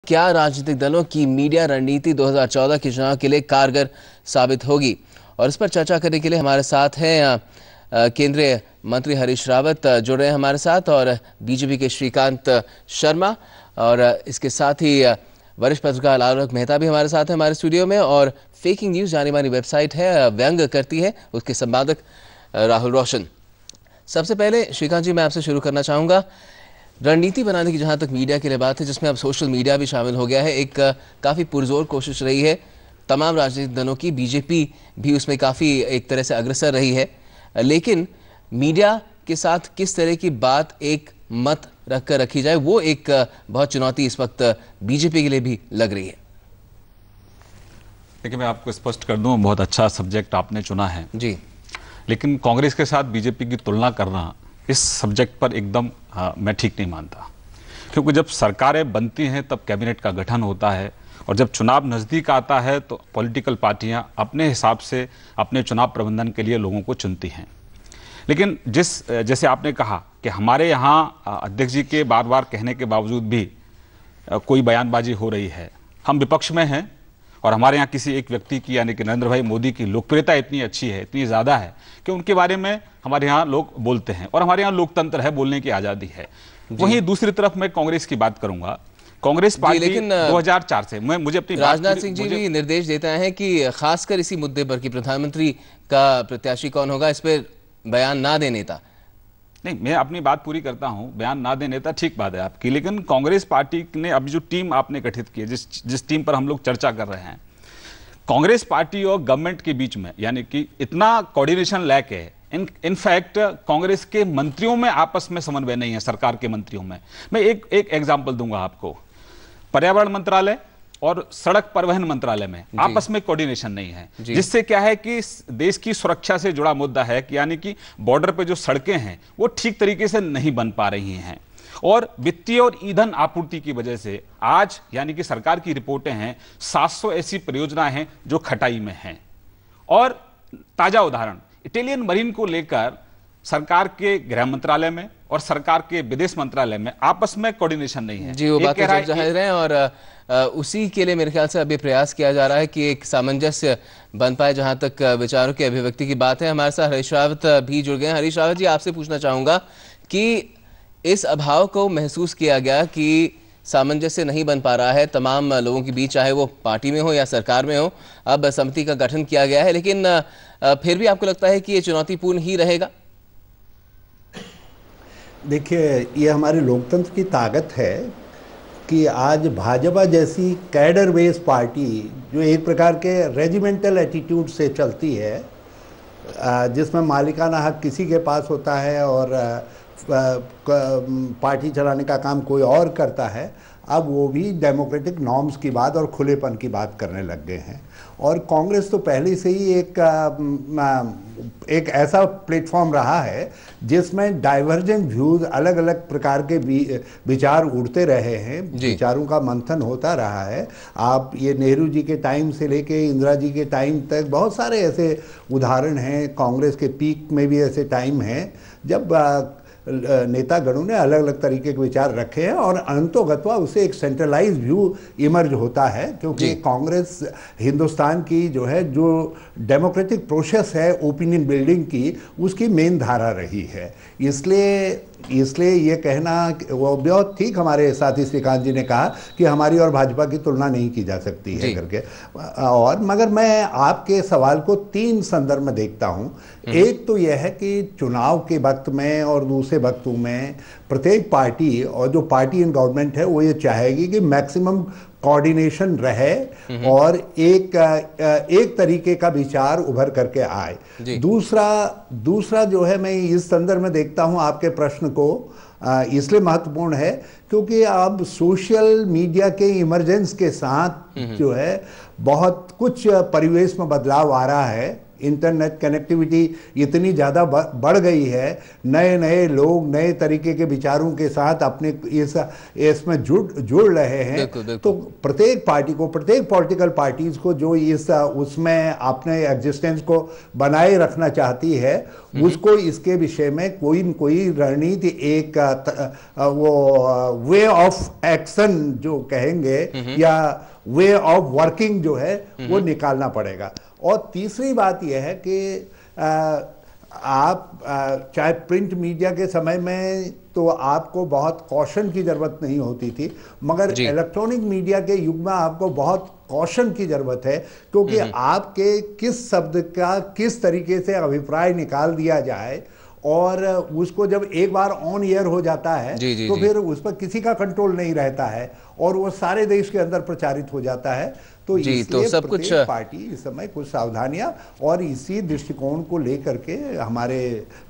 क्या राजनीतिक दलों की मीडिया रणनीति 2014 के चुनाव के लिए कारगर साबित होगी? और इस पर चर्चा करने के लिए हमारे साथ हैं केंद्रीय मंत्री हरीश रावत जुड़ रहे हैं हमारे साथ, और बीजेपी के श्रीकांत शर्मा, और इसके साथ ही वरिष्ठ पत्रकार आलोक मेहता भी हमारे साथ हैं हमारे स्टूडियो में, और फेकिंग न्यूज जानी मानी वेबसाइट है व्यंग करती है, उसके संपादक राहुल रोशन। सबसे पहले श्रीकांत जी, मैं आपसे शुरू करना चाहूँगा। रणनीति बनाने की जहां तक मीडिया के लिए बात है, जिसमें अब सोशल मीडिया भी शामिल हो गया है, एक काफ़ी पुरजोर कोशिश रही है तमाम राजनीतिक दलों की, बीजेपी भी उसमें काफ़ी एक तरह से अग्रसर रही है, लेकिन मीडिया के साथ किस तरह की बात एक मत रखकर रखी जाए, वो एक बहुत चुनौती इस वक्त बीजेपी के लिए भी लग रही है। देखिए, मैं आपको स्पष्ट कर दूं, बहुत अच्छा सब्जेक्ट आपने चुना है जी, लेकिन कांग्रेस के साथ बीजेपी की तुलना करना इस सब्जेक्ट पर एकदम मैं ठीक नहीं मानता, क्योंकि जब सरकारें बनती हैं तब कैबिनेट का गठन होता है, और जब चुनाव नज़दीक आता है तो पॉलिटिकल पार्टियां अपने हिसाब से अपने चुनाव प्रबंधन के लिए लोगों को चुनती हैं। लेकिन जैसे आपने कहा कि हमारे यहाँ अध्यक्ष जी के बार बार कहने के बावजूद भी कोई बयानबाजी हो रही है। हम विपक्ष में हैं और हमारे यहाँ किसी एक व्यक्ति की, यानी कि नरेंद्र भाई मोदी की लोकप्रियता इतनी अच्छी है, इतनी ज़्यादा है कि उनके बारे में हमारे यहाँ लोग बोलते हैं, और हमारे यहाँ लोकतंत्र है, बोलने की आज़ादी है। वहीं दूसरी तरफ मैं कांग्रेस की बात करूंगा। कांग्रेस पार्टी लेकिन 2004 से मुझे अपनी राजनाथ सिंह जी भी निर्देश देते हैं कि खासकर इसी मुद्दे पर कि प्रधानमंत्री का प्रत्याशी कौन होगा, इस पर बयान ना दे नेता। नहीं, मैं अपनी बात पूरी करता हूं। बयान ना दे नेता, ठीक बात है आपकी, लेकिन कांग्रेस पार्टी ने अब जो टीम आपने गठित की है, जिस टीम पर हम लोग चर्चा कर रहे हैं, कांग्रेस पार्टी और गवर्नमेंट के बीच में यानी कि इतना कोऑर्डिनेशन लैक है। इनफैक्ट कांग्रेस के मंत्रियों में आपस में समन्वय नहीं है, सरकार के मंत्रियों में। मैं एक एग्जांपल दूंगा आपको। पर्यावरण मंत्रालय और सड़क परिवहन मंत्रालय में आपस में कोऑर्डिनेशन नहीं है, जिससे क्या है कि देश की सुरक्षा से जुड़ा मुद्दा है कि यानी कि बॉर्डर पे जो सड़कें हैं वो ठीक तरीके से नहीं बन पा रही हैं, और वित्तीय और ईंधन आपूर्ति की वजह से आज यानी कि सरकार की रिपोर्टें हैं 700 ऐसी परियोजनाएं हैं जो खटाई में हैं। और ताजा उदाहरण, इटालियन मरीन को लेकर सरकार के गृह मंत्रालय में और सरकार के विदेश मंत्रालय में आपस में कोऑर्डिनेशन नहीं है। जी, वो बातें सब जाहिर है, और उसी के लिए मेरे ख्याल से अभी प्रयास किया जा रहा है कि एक सामंजस्य बन पाए जहां तक विचारों की अभिव्यक्ति की बात है। हमारे साथ हरीश रावत भी जुड़ गए हैं। हरीश रावत जी, आपसे पूछना चाहूंगा कि इस अभाव को महसूस किया गया कि सामंजस्य नहीं बन पा रहा है तमाम लोगों के बीच, चाहे वो पार्टी में हो या सरकार में हो। अब समिति का गठन किया गया है, लेकिन फिर भी आपको लगता है कि ये चुनौतीपूर्ण ही रहेगा? देखिए, ये हमारे लोकतंत्र की ताकत है कि आज भाजपा जैसी कैडर बेस पार्टी, जो एक प्रकार के रेजिमेंटल एटीट्यूड से चलती है, जिसमें मालिकाना हक किसी के पास होता है और पार्टी चलाने का काम कोई और करता है, अब वो भी डेमोक्रेटिक नॉर्म्स की बात और खुलेपन की बात करने लग गए हैं। और कांग्रेस तो पहले से ही एक ऐसा प्लेटफॉर्म रहा है जिसमें डाइवर्जेंट व्यूज, अलग अलग प्रकार के विचार उड़ते रहे हैं, विचारों का मंथन होता रहा है। आप ये नेहरू जी के टाइम से लेके इंदिरा जी के टाइम तक बहुत सारे ऐसे उदाहरण हैं। कांग्रेस के पीक में भी ऐसे टाइम हैं जब नेतागणों ने अलग अलग तरीके के विचार रखे हैं, और अंतोगत्वा उसे एक सेंट्रलाइज व्यू इमर्ज होता है, क्योंकि कांग्रेस हिंदुस्तान की जो है, जो डेमोक्रेटिक प्रोसेस है ओपिनियन बिल्डिंग की, उसकी मेन धारा रही है। इसलिए ये कहना, वो बहुत ठीक हमारे साथी श्रीकांत जी ने कहा कि हमारी और भाजपा की तुलना नहीं की जा सकती है करके, और मगर मैं आपके सवाल को 3 संदर्भ में देखता हूँ। एक तो यह है कि चुनाव के वक्त में और दूसरे वक्तों में प्रत्येक पार्टी, और जो पार्टी इन गवर्नमेंट है, वो ये चाहेगी कि मैक्सिमम कोऑर्डिनेशन रहे और एक तरीके का विचार उभर करके आए। दूसरा जो है, मैं इस संदर्भ में देखता हूं आपके प्रश्न को इसलिए महत्वपूर्ण है क्योंकि अब सोशल मीडिया के इमरजेंस के साथ जो है बहुत कुछ परिवेश में बदलाव आ रहा है। इंटरनेट कनेक्टिविटी इतनी ज़्यादा बढ़ गई है, नए नए लोग नए तरीके के विचारों के साथ अपने इसमें जुड़ रहे हैं। तो प्रत्येक पार्टी को, प्रत्येक पॉलिटिकल पार्टीज को जो इस उसमें अपने एग्जिस्टेंस को बनाए रखना चाहती है, उसको इसके विषय में कोई न कोई रणनीति, एक वो वे ऑफ एक्शन जो कहेंगे या वे ऑफ वर्किंग जो है वो निकालना पड़ेगा। और तीसरी बात यह है कि आप चाहे प्रिंट मीडिया के समय में तो आपको बहुत कॉशन की जरूरत नहीं होती थी, मगर इलेक्ट्रॉनिक मीडिया के युग में आपको बहुत कॉशन की जरूरत है, क्योंकि आपके किस शब्द का किस तरीके से अभिप्राय निकाल दिया जाए, और उसको जब एक बार ऑन एयर हो जाता है तो फिर उस पर किसी का कंट्रोल नहीं रहता है और वो सारे देश के अंदर प्रचारित हो जाता है। तो इसलिए सब कुछ पार्टी इस समय कुछ सावधानियां, और इसी दृष्टिकोण को लेकर के हमारे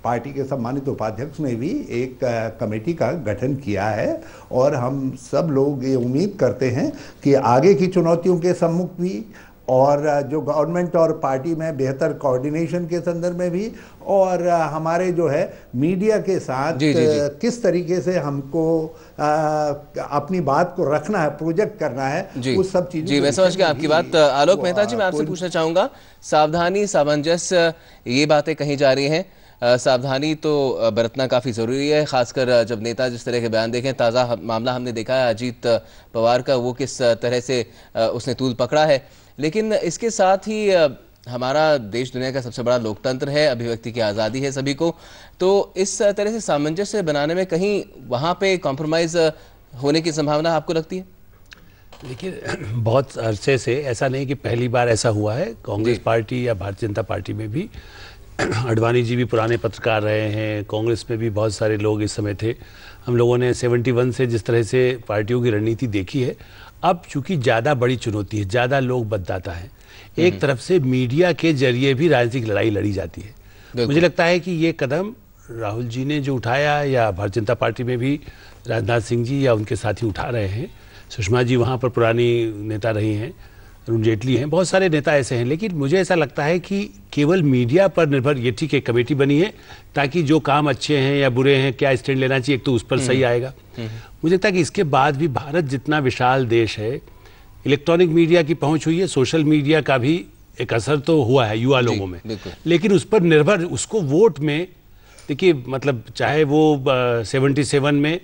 पार्टी के सम्मानित उपाध्यक्ष ने भी एक कमेटी का गठन किया है, और हम सब लोग ये उम्मीद करते हैं कि आगे की चुनौतियों के सम्मुख भी, और जो गवर्नमेंट और पार्टी में बेहतर कोऑर्डिनेशन के संदर्भ में भी, और हमारे जो है मीडिया के साथ किस तरीके से हमको अपनी बात को रखना है, प्रोजेक्ट करना है, उस सब चीज़ों जी मैं समझ गया आपकी बात। आलोक मेहता जी, मैं आपसे पूछना चाहूँगा, सावधानी, सामंजस्य, ये बातें कही जा रही हैं, सावधानी तो बरतना काफ़ी ज़रूरी है, खासकर जब नेता जिस तरह के बयान देखें। ताज़ा मामला हमने देखा है अजीत पवार का, वो किस तरह से उसने तूल पकड़ा है। लेकिन इसके साथ ही हमारा देश दुनिया का सबसे बड़ा लोकतंत्र है, अभिव्यक्ति की आज़ादी है सभी को, तो इस तरह से सामंजस्य बनाने में कहीं वहाँ पे कॉम्प्रोमाइज़ होने की संभावना आपको लगती है? देखिए, बहुत अरसे से, ऐसा नहीं कि पहली बार ऐसा हुआ है, कांग्रेस पार्टी या भारतीय जनता पार्टी में भी, अडवाणी जी भी पुराने पत्रकार रहे हैं, कांग्रेस में भी बहुत सारे लोग इस समय थे। हम लोगों ने 71 से जिस तरह से पार्टियों की रणनीति देखी है, अब चूंकि ज़्यादा बड़ी चुनौती है, ज़्यादा लोग मतदाता हैं, एक तरफ से मीडिया के जरिए भी राजनीतिक लड़ाई लड़ी जाती है। मुझे लगता है कि ये कदम राहुल जी ने जो उठाया, या भारतीय जनता पार्टी में भी राजनाथ सिंह जी या उनके साथी उठा रहे हैं, सुषमा जी वहाँ पर पुरानी नेता रही हैं, अरुण जेटली हैं, बहुत सारे नेता ऐसे हैं, लेकिन मुझे ऐसा लगता है कि केवल मीडिया पर निर्भर, ये ठीक है कमेटी बनी है ताकि जो काम अच्छे हैं या बुरे हैं, क्या स्टैंड लेना चाहिए, एक तो उस पर सही आएगा। मुझे लगता है कि इसके बाद भी भारत जितना विशाल देश है, इलेक्ट्रॉनिक मीडिया की पहुंच हुई है, सोशल मीडिया का भी एक असर तो हुआ है युवा लोगों में, लेकिन उस पर निर्भर, उसको वोट में देखिए, मतलब चाहे वो 77 में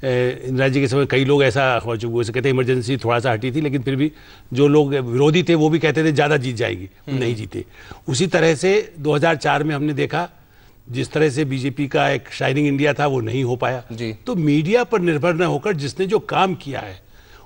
इंदिरा जी के समय कई लोग ऐसा हो चुके, वैसे कहते हैं इमरजेंसी थोड़ा सा हटी थी, लेकिन फिर भी जो लोग विरोधी थे वो भी कहते थे ज़्यादा जीत जाएगी, नहीं जीते। उसी तरह से 2004 में हमने देखा जिस तरह से बीजेपी का एक शाइनिंग इंडिया था वो नहीं हो पाया। तो मीडिया पर निर्भर न होकर जिसने जो काम किया है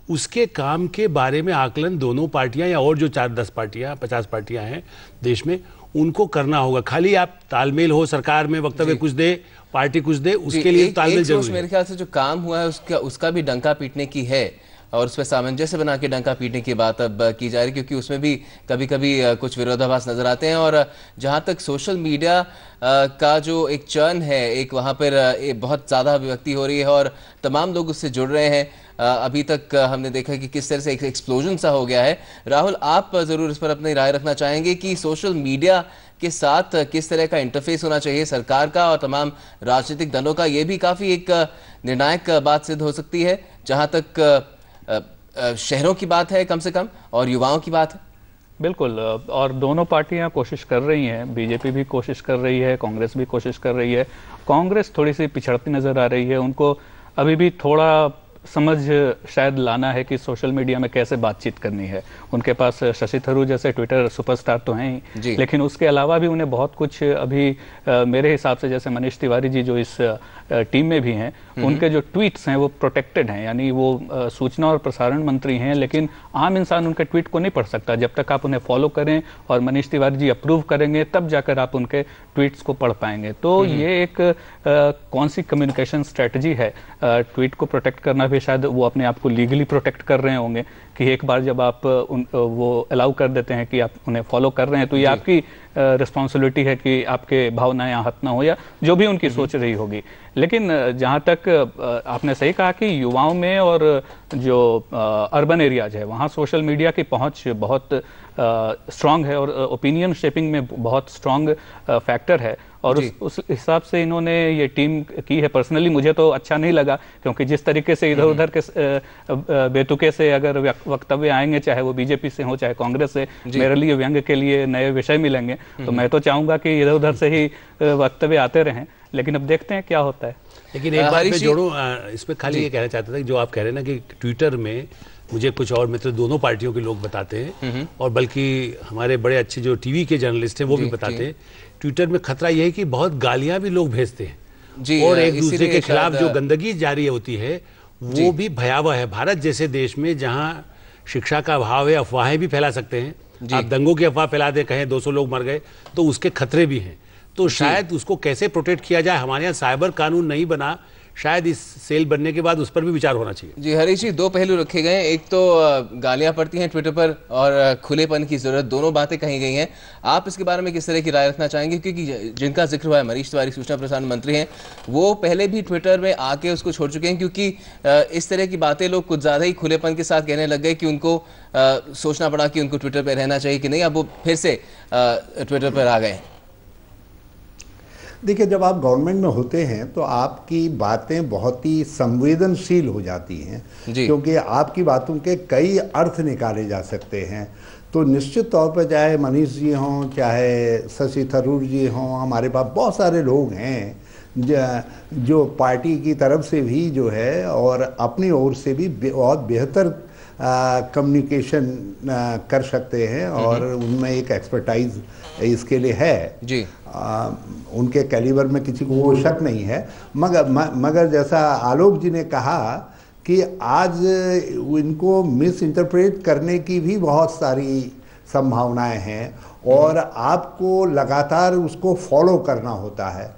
उसके काम के बारे में आकलन दोनों पार्टियां या और जो 4-10 पार्टियां 50 पार्टियां हैं देश में, उनको करना होगा। खाली आप तालमेल हो, सरकार में वक्तव्य कुछ दे, पार्टी कुछ दे, उसके लिए तालमेल जरूरी है। मेरे ख्याल से जो काम हुआ है उसका भी डंका पीटने की है, और उस पर सामंजस्य बना के डंका पीटने की बात अब की जा रही है, क्योंकि उसमें भी कभी कभी कुछ विरोधाभास नजर आते हैं। और जहां तक सोशल मीडिया का जो एक चर्न है, एक वहां पर बहुत ज़्यादा अभिव्यक्ति हो रही है और तमाम लोग उससे जुड़ रहे हैं। अभी तक हमने देखा कि किस तरह से एक एक्सप्लोजन सा हो गया है। राहुल, आप ज़रूर इस पर अपनी राय रखना चाहेंगे कि सोशल मीडिया के साथ किस तरह का इंटरफेस होना चाहिए सरकार का और तमाम राजनीतिक दलों का। ये भी काफ़ी एक निर्णायक बात सिद्ध हो सकती है, जहां तक शहरों की बात है कम से कम, और युवाओं की बात है। बिल्कुल, और दोनों पार्टियां कोशिश कर रही हैं, बीजेपी भी कोशिश कर रही है, कांग्रेस भी कोशिश कर रही है। कांग्रेस थोड़ी सी पिछड़ती नज़र आ रही है, उनको अभी भी थोड़ा समझ शायद लाना है कि सोशल मीडिया में कैसे बातचीत करनी है। उनके पास शशि थरूर जैसे ट्विटर सुपरस्टार तो हैं ही, लेकिन उसके अलावा भी उन्हें बहुत कुछ अभी मेरे हिसाब से, जैसे मनीष तिवारी जी जो इस टीम में भी हैं, उनके जो ट्वीट्स हैं वो प्रोटेक्टेड हैं, यानी वो सूचना और प्रसारण मंत्री हैं, लेकिन आम इंसान उनके ट्वीट को नहीं पढ़ सकता। जब तक आप उन्हें फॉलो करें और मनीष तिवारी जी अप्रूव करेंगे तब जाकर आप उनके ट्वीट्स को पढ़ पाएंगे। तो ये एक कौन सी कम्युनिकेशन स्ट्रेटजी है? ट्वीट को प्रोटेक्ट करना भी शायद वो अपने आप को लीगली प्रोटेक्ट कर रहे होंगे कि एक बार जब आप वो अलाउ कर देते हैं कि आप उन्हें फॉलो कर रहे हैं तो ये आपकी रिस्पॉन्सिबिलिटी है कि आपके भावनाएं आहत ना हो या जो भी उनकी सोच रही होगी। लेकिन जहाँ तक आपने सही कहा कि युवाओं में और जो अर्बन एरियाज है वहाँ सोशल मीडिया की पहुँच बहुत स्ट्रांग है और ओपिनियन शेपिंग में बहुत स्ट्रांग फैक्टर है और उस हिसाब से इन्होंने ये टीम की है। पर्सनली मुझे तो अच्छा नहीं लगा, क्योंकि जिस तरीके से इधर उधर के बेतुके से अगर वक्तव्य आएंगे, चाहे वो बीजेपी से हो चाहे कांग्रेस से, मेरे लिए व्यंग्य के लिए नए विषय मिलेंगे, तो मैं तो चाहूंगा कि इधर उधर से ही वक्तव्य आते रहें। लेकिन अब देखते हैं क्या होता है। लेकिन एक बार मैं जोड़ूं इसमें, खाली ये कहना चाहता था कि जो आप कह रहे हैं ना कि ट्विटर में मुझे कुछ और मित्र दोनों पार्टियों के लोग बताते हैं और बल्कि हमारे बड़े अच्छे जो टीवी के जर्नलिस्ट हैं वो भी बताते हैं, ट्विटर में खतरा यह है कि बहुत गालियां भी लोग भेजते हैं और एक दूसरे के खिलाफ जो गंदगी जारी होती है वो भी भयावह है। भारत जैसे देश में जहां शिक्षा का अभाव है, अफवाहें भी फैला सकते हैं। आप दंगों की अफवाह फैला दें, कहें 200 लोग मर गए, तो उसके खतरे भी हैं। तो शायद उसको कैसे प्रोटेक्ट किया जाए, हमारे यहाँ साइबर कानून नहीं बना, शायद इस सेल बनने के बाद उस पर भी विचार होना चाहिए। जी हरीश जी, दो पहलू रखे गए हैं, एक तो गालियां पड़ती हैं ट्विटर पर और खुलेपन की जरूरत, दोनों बातें कही गई हैं। आप इसके बारे में किस तरह की राय रखना चाहेंगे? क्योंकि जिनका जिक्र हुआ है, मनीष तिवारी सूचना प्रसारण मंत्री हैं, वो पहले भी ट्विटर में आके उसको छोड़ चुके हैं, क्योंकि इस तरह की बातें लोग कुछ ज्यादा ही खुलेपन के साथ कहने लग गए कि उनको सोचना पड़ा कि उनको ट्विटर पर रहना चाहिए कि नहीं। अब वो फिर से ट्विटर पर आ गए। देखिए, जब आप गवर्नमेंट में होते हैं तो आपकी बातें बहुत ही संवेदनशील हो जाती हैं, क्योंकि आपकी बातों के कई अर्थ निकाले जा सकते हैं। तो निश्चित तौर पर चाहे मनीष जी हों, चाहे शशि थरूर जी हों, हमारे पास बहुत सारे लोग हैं जो पार्टी की तरफ से भी जो है और अपनी ओर से भी बहुत बेहतर कम्युनिकेशन कर सकते हैं और उनमें एक एक्सपर्टाइज इसके लिए है जी। उनके कैलिबर में किसी को वो शक नहीं है। मगर जैसा आलोक जी ने कहा कि आज इनको मिस इंटरप्रेट करने की भी बहुत सारी संभावनाएं हैं और आपको लगातार उसको फॉलो करना होता है।